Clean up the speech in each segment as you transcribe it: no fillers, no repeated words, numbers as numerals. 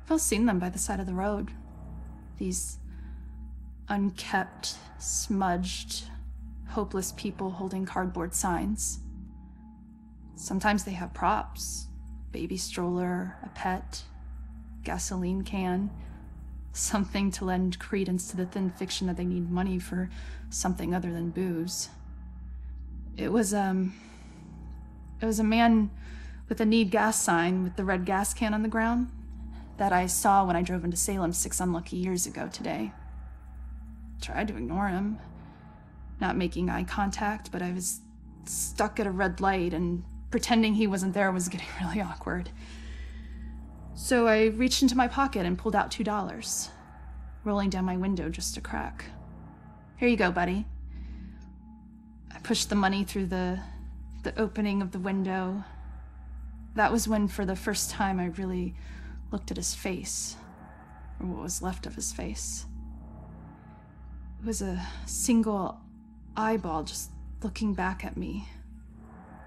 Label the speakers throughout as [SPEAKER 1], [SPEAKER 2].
[SPEAKER 1] I've all seen them by the side of the road. These unkept, smudged, hopeless people holding cardboard signs. Sometimes they have props, baby stroller, a pet, gasoline can, something to lend credence to the thin fiction that they need money for something other than booze. It was a man with a need gas sign with the red gas can on the ground that I saw when I drove into Salem 6 unlucky years ago today. Tried to ignore him, not making eye contact, but I was stuck at a red light and pretending he wasn't there was getting really awkward. So I reached into my pocket and pulled out $2, rolling down my window just a crack. Here you go, buddy. I pushed the money through the opening of the window. That was when, for the first time, I really looked at his face, or what was left of his face. It was a single eyeball just looking back at me,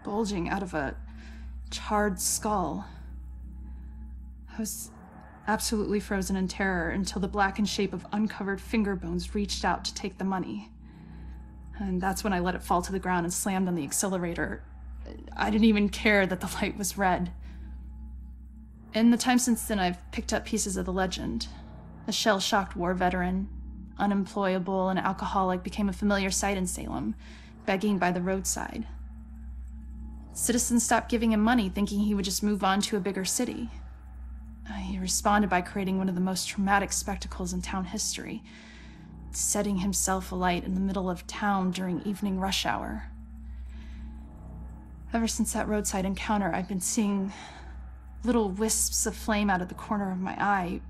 [SPEAKER 1] bulging out of a charred skull. I was absolutely frozen in terror until the blackened shape of uncovered finger bones reached out to take the money. And that's when I let it fall to the ground and slammed on the accelerator. I didn't even care that the light was red. In the time since then, I've picked up pieces of the legend. A shell-shocked war veteran, unemployable and alcoholic, became a familiar sight in Salem, begging by the roadside. Citizens stopped giving him money, thinking he would just move on to a bigger city. He responded by creating one of the most traumatic spectacles in town history, setting himself alight in the middle of town during evening rush hour. Ever since that roadside encounter, I've been seeing little wisps of flame out of the corner of my eye,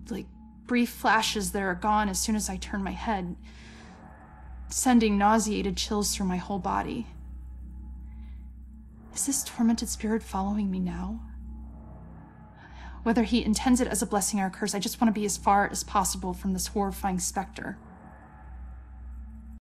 [SPEAKER 1] like brief flashes that are gone as soon as I turn my head, sending nauseated chills through my whole body. Is this tormented spirit following me now? Whether he intends it as a blessing or a curse, I just want to be as far as possible from this horrifying specter.